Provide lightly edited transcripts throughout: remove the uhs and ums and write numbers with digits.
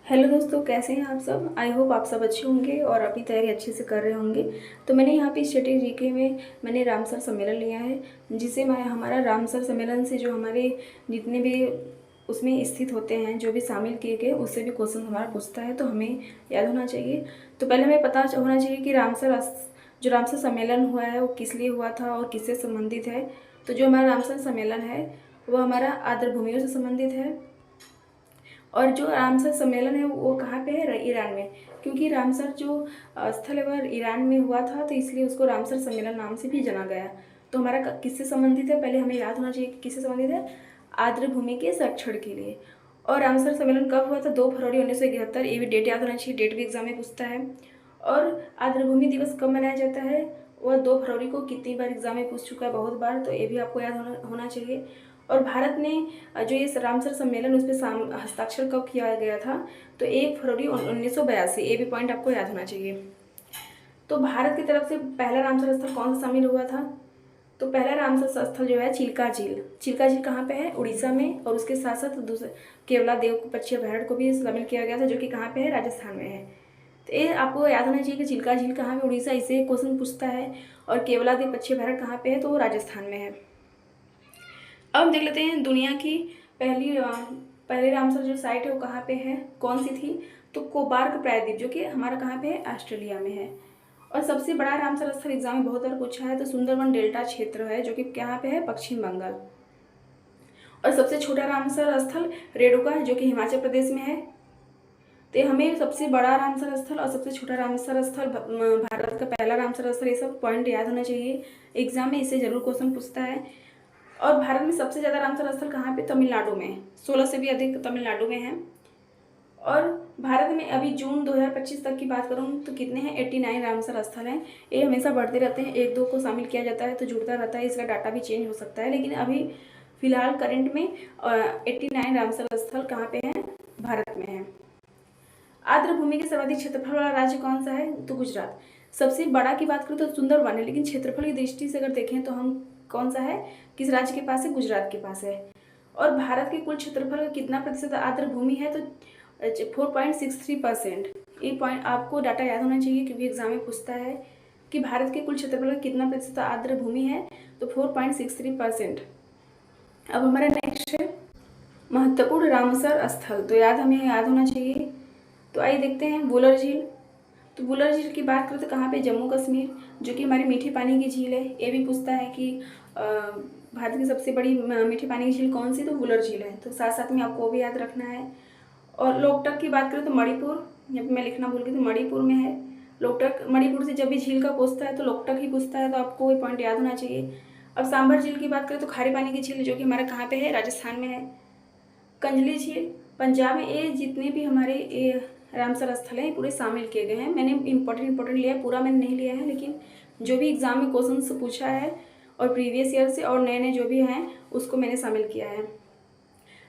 Hello दोस्तों, कैसे हैं आप सब। आई होप आप सब अच्छे होंगे और अपनी तैयारी अच्छे से कर रहे होंगे। तो मैंने यहाँ पे स्टेटिक जीके में मैंने रामसर सम्मेलन लिया है, जिसे मैं हमारा रामसर सम्मेलन से जो हमारे जितने भी उसमें स्थित होते हैं, जो भी शामिल किए गए, उससे भी क्वेश्चन हमारा पूछता है, तो हमें याद होना चाहिए। तो पहले हमें पता होना चाहिए कि जो रामसर सम्मेलन हुआ है वो किस लिए हुआ था और किससे संबंधित है। तो जो हमारा रामसर सम्मेलन है वो हमारा आर्द्र भूमियों से संबंधित है। और जो रामसर सम्मेलन है वो कहाँ पे है, ईरान में। क्योंकि रामसर जो स्थल है वह ईरान में हुआ था, तो इसलिए उसको रामसर सम्मेलन नाम से भी जाना गया। तो हमारा किससे संबंधित है, पहले हमें याद होना चाहिए कि किससे संबंधित है, आर्द्र भूमि के संरक्षण के लिए। और रामसर सम्मेलन कब हुआ था, 2 फरवरी 1971। ये भी डेट याद होना चाहिए, डेट भी एग्जाम में पूछता है। और आर्द्र भूमि दिवस कब मनाया जाता है, वह 2 फरवरी को कितनी बार एग्जाम में पूछ चुका है, बहुत बार, तो ये भी आपको याद होना चाहिए। और भारत ने जो ये रामसर सम्मेलन उस पर हस्ताक्षर कब किया गया था, तो 1 फरवरी 1982। ये भी पॉइंट आपको याद होना चाहिए। तो भारत की तरफ से पहला रामसर स्थल कौन सा शामिल हुआ था, तो पहला रामसर स्थल जो है चिल्का झील। चिल्का झील कहाँ पे है, उड़ीसा में। और उसके साथ साथ दूसरे केवला देवपक्षी अभयारण्य को भी शामिल किया गया था, जो कि कहाँ पे है, राजस्थान में है। तो ये आपको याद होना चाहिए कि चिल्का झील कहाँ पे, उड़ीसा, इसे क्वेश्चन पूछता है। और केवला देवपक्षी अभयारण्य कहाँ पे है, तो वो राजस्थान में है। अब देख लेते हैं दुनिया की पहली रामसर जो साइट है वो कहाँ पे है, कौन सी थी, तो कोबार्क प्रायद्वीप, जो कि हमारा कहाँ पे है, ऑस्ट्रेलिया में है। और सबसे बड़ा रामसर स्थल एग्जाम में बहुत बार पूछा है, तो सुंदरवन डेल्टा क्षेत्र है, जो कि कहाँ पे है, पश्चिम बंगाल। और सबसे छोटा रामसर स्थल रेणुका है, जो कि हिमाचल प्रदेश में है। तो हमें सबसे बड़ा रामसर स्थल और सबसे छोटा रामसर स्थल, भारत का पहला रामसर स्थल, ये सब पॉइंट याद होना चाहिए। एग्जाम में इससे जरूर क्वेश्चन पूछता है। और भारत में सबसे ज़्यादा रामसर स्थल कहाँ पे, तमिलनाडु में। 16 से भी अधिक तमिलनाडु में है। और भारत में अभी जून 2025 तक की बात करूँ तो कितने हैं, 89 रामसर स्थल हैं। ये हमेशा बढ़ते रहते हैं, 1-2 को शामिल किया जाता है तो जुड़ता रहता है, इसका डाटा भी चेंज हो सकता है। लेकिन अभी फिलहाल करंट में 89 रामसर स्थल कहाँ पे हैं, भारत में है। आर्द्र भूमि के सर्वाधिक क्षेत्रफल वाला राज्य कौन सा है, तो गुजरात। सबसे बड़ा की बात करूँ तो सुंदरवन है, लेकिन क्षेत्रफल की दृष्टि से अगर देखें तो हम कौन सा है, किस राज्य के पास है, गुजरात के पास है। और भारत के कुल क्षेत्रफल का कितना प्रतिशत आर्द्र भूमि है, तो 4.63%। ये पॉइंट आपको डाटा याद होना चाहिए, क्योंकि एग्जाम में पूछता है कि भारत के कुल क्षेत्रफल का कितना प्रतिशत आर्द्र भूमि है, तो 4.63%। अब हमारा नेक्स्ट है महत्वपूर्ण रामसर स्थल, तो हमें याद होना चाहिए। तो आइए देखते हैं वुलर झील। तो वुलर झील की बात करें तो कहाँ पे, जम्मू कश्मीर, जो कि हमारी मीठे पानी की झील है। ये भी पूछता है कि भारत की सबसे बड़ी मीठे पानी की झील कौन सी, तो वुलर झील है। तो साथ साथ में आपको वो भी याद रखना है। और लोकटक की बात करें तो मणिपुर, जब मैं लिखना भूल गई तो मणिपुर में है लोकटक। मणिपुर से जब भी झील का पूछता है तो लोकटक ही पूछता है, तो आपको ये पॉइंट याद होना चाहिए। अब सांभर झील की बात करें तो खारे पानी की झील, जो कि हमारा कहाँ पे है, राजस्थान में है। कंजली झील पंजाब में। ये जितने भी हमारे ये रामसर स्थल हैं पूरे शामिल किए गए हैं। मैंने इंपॉर्टेंट लिया है, पूरा मैंने नहीं लिया है, लेकिन जो भी एग्जाम में क्वेश्चन से पूछा है और प्रीवियस ईयर से और नए नए जो भी हैं उसको मैंने शामिल किया है।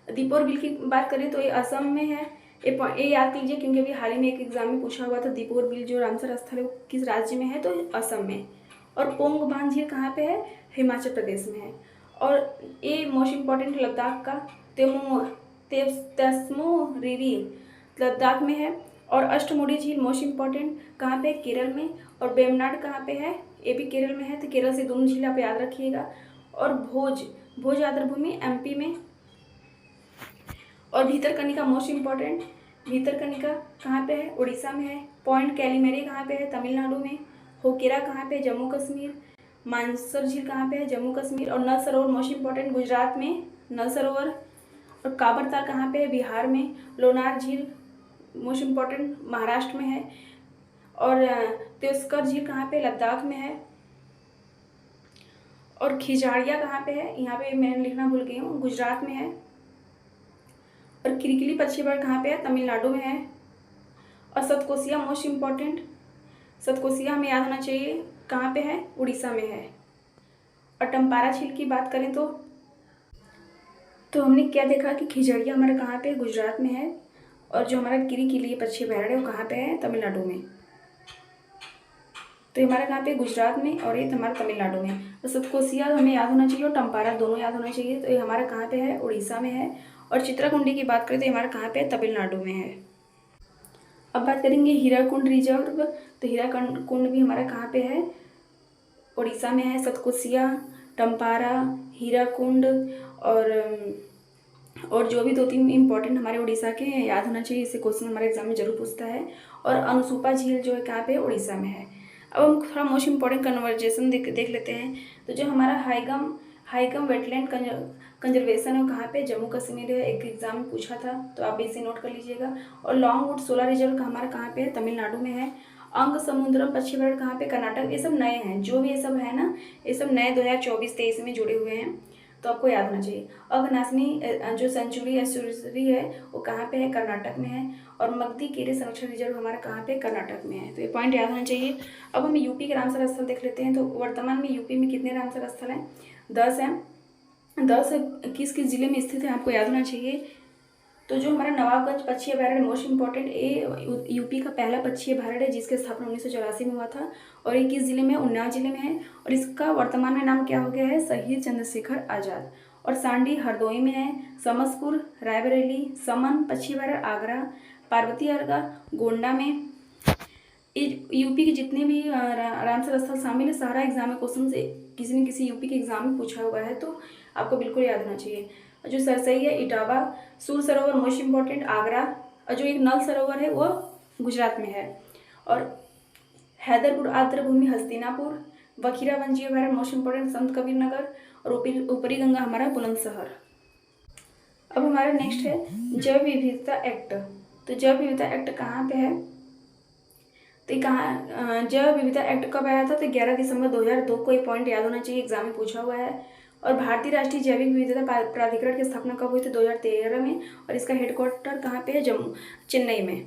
दीपोर बिल की बात करें तो ये असम में है। ये याद कीजिए, क्योंकि अभी हाल ही में एक एग्जाम में पूछा हुआ था, दीपोर बिल जो रामसर स्थल है वो किस राज्य में है, तो असम में। और पोंग बांध झील कहाँ पे है, हिमाचल प्रदेश में है। और ये मोस्ट इम्पॉर्टेंट लद्दाख का तेस्मो रिरी लद्दाख में है। और अष्टमुडी झील मोस्ट इम्पॉर्टेंट कहाँ पे, केरल में। और बेमनाड कहाँ पे है, ये भी केरल में है। तो केरल से दोनों झील आप याद रखिएगा। और भोज आर्द्र भूमि एमपी में। और भीतरकनिका मोस्ट इम्पॉर्टेंट, भीतरकनिका कहाँ पे है, उड़ीसा में है। पॉइंट कैलीमेरी कहाँ पे है, तमिलनाडु में। होकेरा कहाँ पे, जम्मू कश्मीर। मानसर झील कहाँ पे है, जम्मू कश्मीर। और नल सरोवर मोस्ट इम्पॉर्टेंट, गुजरात में नल सरोवर। और काबरताल कहाँ पे है, बिहार में। लोनार झील मोस्ट इम्पॉर्टेंट, महाराष्ट्र में है। और त्योस्कर झील कहाँ पे, लद्दाख में है। और खिजाड़िया कहाँ पे है, यहाँ पे मैंने लिखना भूल गई हूँ, गुजरात में है। और किरकिली पक्षी बाढ़ कहाँ पे है, तमिलनाडु में है। और सतकोसिया मोस्ट इम्पॉर्टेंट, सतकोसिया हमें याद होना चाहिए, कहाँ पे है, उड़ीसा में है। और टम्पारा झील की बात करें तो हमने क्या देखा कि खिजड़िया हमारा कहाँ पे, गुजरात में है। और जो हमारा किरकिली पक्षी बाढ़ है वो कहाँ पे है, तमिलनाडु में। तो ये हमारा कहाँ पे, गुजरात में, और ये हमारा तमिलनाडु में। तो सतकोसिया हमें याद होना चाहिए और टम्पारा दोनों याद होना चाहिए। तो ये हमारा कहाँ पे है, उड़ीसा में है। और चित्राकुंडी की बात करें तो हमारा कहाँ पे है, तमिलनाडु में है। अब बात करेंगे हीराकुंड रिजर्व। तो हीराकुंड भी हमारा कहाँ पे है? उड़ीसा में है। सतकोसिया, टम्पारा, हीराकुंड और जो भी 2-3 इम्पॉर्टेंट हमारे उड़ीसा के याद होना चाहिए, इससे क्वेश्चन हमारे एग्जाम में जरूर पूछता है। और अनसुपा झील जो है कहाँ पे? उड़ीसा में है। अब हम थोड़ा मोस्ट इम्पॉर्टेंट कन्वर्जेशन देख लेते हैं। तो जो हमारा हाईगम वेटलैंड कंजर्वेशन है कहाँ पे? जम्मू कश्मीर है। एक एग्जाम में पूछा था, तो आप इसे नोट कर लीजिएगा। और लॉन्गवुड सोलर रिजर्व हमारा कहाँ पे है? तमिलनाडु में है। अंग समुद्रम पश्चिम घाट कहाँ पे? कर्नाटक। ये सब नए हैं, जो भी ये सब है ना, ये सब नए 2024-23 में जुड़े हुए हैं, तो आपको याद होना चाहिए। अघनाशिनी जो सेंचुरी एस्चुरी है वो कहाँ पे है? कर्नाटक में है। और मगधी केरे संरक्षण रिजर्व हमारा कहाँ पे? कर्नाटक में है। तो ये पॉइंट याद होना चाहिए। अब हम यूपी के रामसर स्थल देख लेते हैं। तो वर्तमान में यूपी में कितने रामसर स्थल हैं? 10 हैं। 10 किस किस जिले में स्थित है आपको याद होना चाहिए। तो जो हमारा नवाबगंज पक्षी अभयारण्य मोस्ट इम्पॉर्टेंट, ये यूपी का पहला पक्षी अभयारण्य है, जिसकी स्थापना 1984 में हुआ था। और ये किस जिले में? उन्नाव जिले में है। और इसका वर्तमान में नाम क्या हो गया है? शहीद चंद्रशेखर आजाद। और सांडी हरदोई में है। समसपुर, रायबरेली, समन पक्षी अभयारण्य आगरा, पार्वती अर्गा गोंडा में। यूपी के जितने भी रामसर स्थल शामिल है, सारा एग्जाम में क्वेश्चन से किसी न किसी यूपी के एग्जाम में पूछा हुआ है, तो आपको बिल्कुल याद होना चाहिए। जो सरसई है इटावा, सूर सरोवर मोस्ट इम्पॉर्टेंट आगरा, और जो एक नल सरोवर है वो गुजरात में है। और हैदरपुर आर्द्रभूमि हस्तिनापुर, बखीरा वन्यजीव अभयारण्य मोस्ट इम्पॉर्टेंट संत कबीर नगर, और ऊपरी गंगा हमारा बुलंदशहर। अब हमारा नेक्स्ट है जैव विविधता एक्ट। तो जैव विविधता एक्ट कहाँ पे है? तो कहाँ जैव विविधता एक्ट कब आया था? तो 11 दिसंबर 2002 को। ये पॉइंट याद होना चाहिए, एग्जाम में पूछा हुआ है। और भारतीय राष्ट्रीय जैविक विविधता प्राधिकरण की स्थापना कब हुई थी? 2013 में। और इसका हेडक्वार्टर कहाँ पे है? चेन्नई में।